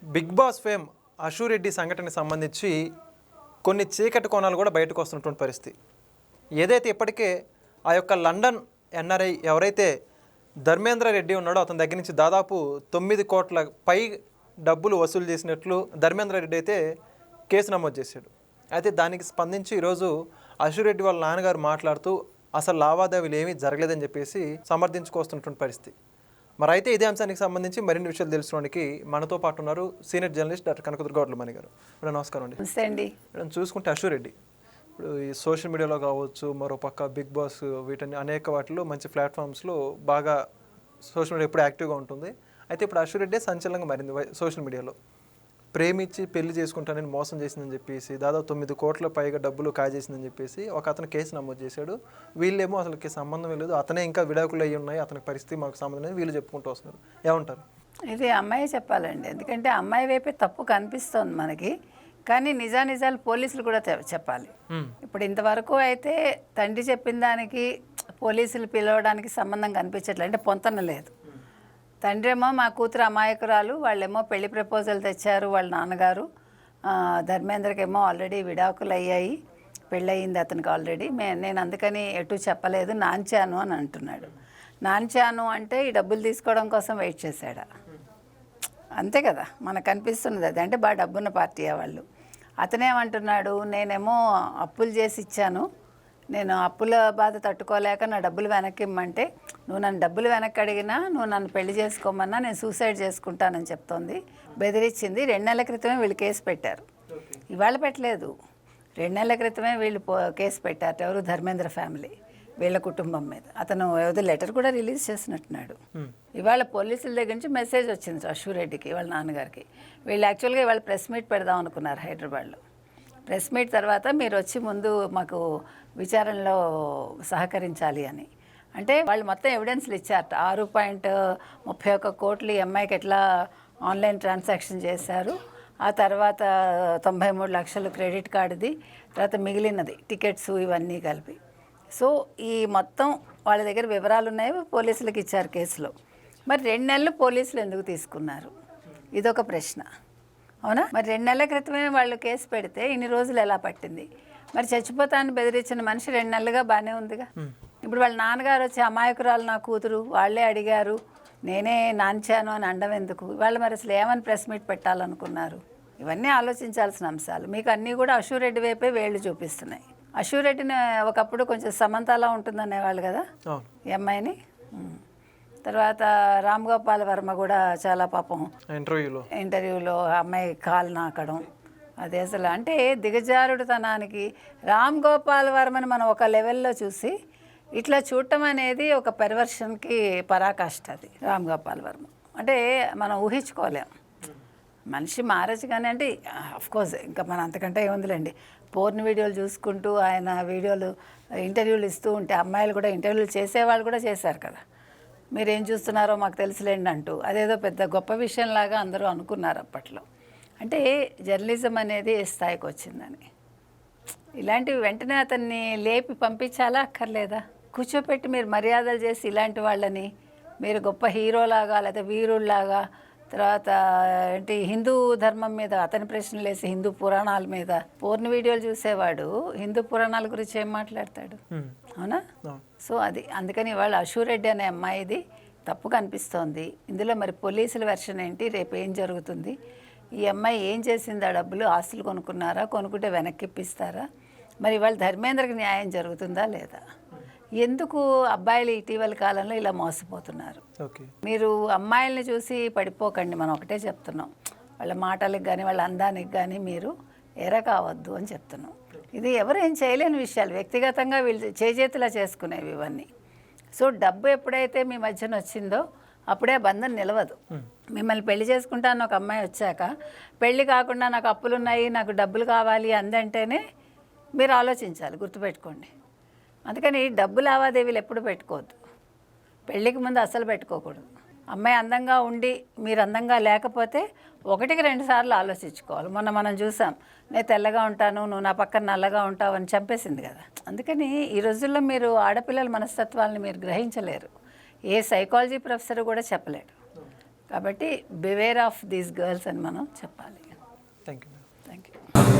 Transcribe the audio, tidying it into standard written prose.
Big boss fame Ashu Reddy సంఘటనకి సంబంధించి కొన్ని చీకటి కోణాలు కూడా బయటకు వస్తున్నటువంటి పరిస్థితి. ఏదైతే ఇప్పటికే ఆ యొక్క లండన్ ఎన్ఆర్ఐ ఎవరైతే ధర్మేంద్ర రెడ్డి ఉన్నాడో అతని దగ్గర నుంచి దాదాపు 9 కోట్ల పై డబ్బులు వసూలు చేసినట్లు ధర్మేంద్ర రెడ్డి అయితే కేసు నమోదు చేశాడు. అయితే దానికి స్పందించి ఈరోజు అశు రెడ్డి వాళ్ళ నాన్నగారు మాట్లాడుతూ అసలు లావాదేవీలు ఏమీ జరగలేదని చెప్పేసి సమర్థించుకొస్తున్నటువంటి పరిస్థితి. మరి అయితే ఇదే అంశానికి సంబంధించి మరిన్ని విషయాలు తెలుసుకోవడానికి మనతో పాటు ఉన్నారు senior journalist doctor Kanakadurga Vadlamani గారు. మేడం నమస్కారం అండి. నమస్తే అండి. మేడం చూసుకుంటే అశు రెడ్డి ఇప్పుడు ఈ సోషల్ మీడియాలో కావచ్చు, మరో పక్క బిగ్ బాస్ వీటన్ని అనేక వాటిలో మంచి ప్లాట్ఫామ్స్లో బాగా సోషల్ మీడియా ఎప్పుడు యాక్టివ్గా ఉంటుంది. అయితే ఇప్పుడు అశు రెడ్డి సంచలనంగా మారింది సోషల్ మీడియాలో. ప్రేమించి పెళ్లి చేసుకుంటానని మోసం చేసిందని చెప్పేసి దాదాపు 9 కోట్ల పైగా డబ్బులు కాజేసిందని చెప్పేసి ఒక అతను కేసు నమోదు చేశాడు. వీళ్ళేమో అసలుకి సంబంధం లేదు, అతనే ఇంకా విడాకులు అయ్యి ఉన్నాయి, అతనికి పరిస్థితి మాకు సంబంధం లేదు వీళ్ళు చెప్పుకుంటూ వస్తున్నారు. ఏమంటారు? ఇది అమ్మాయి చెప్పాలండి, ఎందుకంటే అమ్మాయి వైపే తప్పు కనిపిస్తోంది మనకి. కానీ నిజాలు పోలీసులు కూడా చెప్పాలి. ఇప్పుడు ఇంతవరకు అయితే తండ్రి చెప్పిన దానికి పోలీసులు పిలవడానికి సంబంధం కనిపించట్లేదు, అంటే పొంతన లేదు. తండ్రి ఏమో మా కూతురు అమాయకురాలు, వాళ్ళేమో పెళ్లి ప్రపోజల్ తెచ్చారు వాళ్ళ నాన్నగారు. ధర్మేంద్రకేమో ఆల్రెడీ విడాకులు అయ్యాయి, పెళ్ళయింది అతనికి ఆల్రెడీ. నేను అందుకని ఎటు చెప్పలేదు, నాంచాను అని అంటున్నాడు. నాంచాను అంటే ఈ డబ్బులు తీసుకోవడం కోసం వెయిట్ చేశాడా? అంతే కదా మనకు అనిపిస్తున్నది. అది అంటే బాగా డబ్బున్న పార్టీ వాళ్ళు. అతనేమంటున్నాడు, నేనేమో అప్పులు చేసి ఇచ్చాను, నేను అప్పుల బాధ తట్టుకోలేక నా డబ్బులు వెనక్కి ఇమ్మంటే, నువ్వు నన్ను డబ్బులు వెనక్కి అడిగినా, నువ్వు నన్ను పెళ్లి చేసుకోమన్నా నేను సూసైడ్ చేసుకుంటానని చెప్తోంది, బెదిరించింది. 2 నెలల క్రితమే వీళ్ళు కేసు పెట్టారు, ఇవాళ పెట్టలేదు. 2 నెలల క్రితమే వీళ్ళు కేసు పెట్టారు. ఎవరు? ధర్మేంద్ర ఫ్యామిలీ, వీళ్ళ కుటుంబం మీద. అతను ఏదో లెటర్ కూడా రిలీజ్ చేసినట్టున్నాడు. ఇవాళ పోలీసుల దగ్గర నుంచి మెసేజ్ వచ్చింది అశు రెడ్డికి, వాళ్ళ నాన్నగారికి. వీళ్ళు యాక్చువల్గా ఇవాళ ప్రెస్ మీట్ పెడదాం అనుకున్నారు హైదరాబాద్లో. ప్రెస్ మీట్ తర్వాత మీరు వచ్చి ముందు మాకు విచారణలో సహకరించాలి అని. అంటే వాళ్ళు మొత్తం ఎవిడెన్స్లు ఇచ్చారట. 6.31 కోట్లు ఈ అమ్మాయికి ఎట్లా ఆన్లైన్ ట్రాన్సాక్షన్ చేశారు, ఆ తర్వాత 93 లక్షలు క్రెడిట్ కార్డుది, తర్వాత మిగిలినది టికెట్స్ ఇవన్నీ కలిపి. సో ఈ మొత్తం వాళ్ళ దగ్గర వివరాలు ఉన్నాయి, పోలీసులకు ఇచ్చారు కేసులో. మరి 2 నెలలు పోలీసులు ఎందుకు తీసుకున్నారు? ఇదొక ప్రశ్న, అవునా? మరి 2 నెలల క్రితమే వాళ్ళు కేసు పెడితే ఇన్ని రోజులు ఎలా పట్టింది? మరి చచ్చిపోతానని బెదిరించిన మనిషి 2 నెలలుగా బాగానే ఉందిగా. ఇప్పుడు వాళ్ళ నాన్నగారు వచ్చి అమాయకురాలు నా కూతురు, వాళ్ళే అడిగారు, నేనే నాంచాను అని అండం ఎందుకు? వాళ్ళు మరి అసలు ఏమని ప్రెస్ మీట్ పెట్టాలనుకున్నారు? ఇవన్నీ ఆలోచించాల్సిన అంశాలు. మీకు అన్నీ కూడా అశు రెడ్డి వైపే వేళ్ళు చూపిస్తున్నాయి. అశు రెడ్డిని ఒకప్పుడు కొంచెం సమంతలా ఉంటుందనేవాళ్ళు కదా ఈ అమ్మాయిని. తర్వాత రామ్ గోపాల్ వర్మ కూడా చాలా పాపం ఇంటర్వ్యూలో అమ్మాయి కాలు నాకడం, అది అసలు అంటే దిగజారుడుతనానికి. రామ్ గోపాల్ వర్మని మనం ఒక లెవెల్లో చూసి ఇట్లా చూడటం అనేది ఒక పెర్వర్షన్కి పరాకాష్ట. అది రామ్ గోపాల్ వర్మ అంటే మనం ఊహించుకోలేం. మనిషి మారచ్చు కానీ, అంటే అఫ్కోర్స్ ఇంకా మనం అంతకంటే ఏముందిలేండి. పోర్న్ వీడియోలు చూసుకుంటూ ఆయన వీడియోలు ఇంటర్వ్యూలు ఇస్తూ ఉంటే అమ్మాయిలు కూడా ఇంటర్వ్యూలు చేసేవాళ్ళు కూడా చేశారు కదా, మీరేం చూస్తున్నారో మాకు తెలుసులేండి అంటూ. అదేదో పెద్ద గొప్ప విషయంలాగా అందరూ అనుకున్నారు అప్పట్లో. అంటే జర్నలిజం అనేది ఏ స్థాయికి వచ్చిందని. ఇలాంటివి వెంటనే అతన్ని లేపి పంపించాలా అక్కర్లేదా? కూర్చోపెట్టి మీరు మర్యాదలు చేసి ఇలాంటి వాళ్ళని మీరు గొప్ప హీరోలాగా లేదా వీరుల్లాగా, తర్వాత ఏంటి హిందూ ధర్మం మీద అతని ప్రశ్నలు వేసి హిందూ పురాణాల మీద. పోర్న్ వీడియోలు చూసేవాడు హిందూ పురాణాల గురించి ఏం మాట్లాడతాడు, అవునా? సో అది అందుకని ఇవాళ అశు రెడ్డి అనే అమ్మాయిది తప్పు కనిపిస్తోంది. ఇందులో మరి పోలీసుల వెర్షన్ ఏంటి, రేపు ఏం జరుగుతుంది, ఈ అమ్మాయి ఏం చేసింది, ఆ డబ్బులు ఆస్తులు కొనుక్కున్నారా, కొనుక్కుంటే వెనక్కి ఇప్పిస్తారా, మరి ఇవాళ ధర్మేంద్రకి న్యాయం జరుగుతుందా లేదా? ఎందుకు అబ్బాయిలు ఇటీవల కాలంలో ఇలా మోసపోతున్నారు? మీరు అమ్మాయిల్ని చూసి పడిపోకండి, మనం ఒకటే చెప్తున్నాం. వాళ్ళ మాటలకు కానీ వాళ్ళ అందానికి కానీ మీరు ఎర కావద్దు అని చెప్తున్నాం. ఇది ఎవరు ఏం చేయలేని విషయాలు, వ్యక్తిగతంగా వీళ్ళు చేజేతులా చేసుకునేవి ఇవన్నీ. సో డబ్బు ఎప్పుడైతే మీ మధ్యన వచ్చిందో అప్పుడే బంధం నిలవదు. మిమ్మల్ని పెళ్లి చేసుకుంటాను ఒక అమ్మాయి వచ్చాక, పెళ్లి కాకుండా నాకు అప్పులు ఉన్నాయి, నాకు డబ్బులు కావాలి అందంటేనే మీరు ఆలోచించాలి, గుర్తుపెట్టుకోండి. అందుకని డబ్బు లావాదేవీలు ఎప్పుడు పెట్టుకోవద్దు, పెళ్ళికి ముందు అస్సలు పెట్టుకోకూడదు. అమ్మాయి అందంగా ఉండి మీరు అందంగా లేకపోతే 1కి 2 సార్లు ఆలోచించుకోవాలి. మొన్న మనం చూసాం, నేను తెల్లగా ఉంటాను, నువ్వు నా పక్కన నల్లగా ఉంటావు అని చంపేసింది కదా. అందుకని ఈ రోజుల్లో మీరు ఆడపిల్లల మనస్తత్వాలను మీరు గ్రహించలేరు, ఏ సైకాలజీ ప్రొఫెసర్ కూడా చెప్పలేడు. కాబట్టి బివేర్ ఆఫ్ దీస్ గర్ల్స్ అని మనం చెప్పాలి. Thank you. Thank you.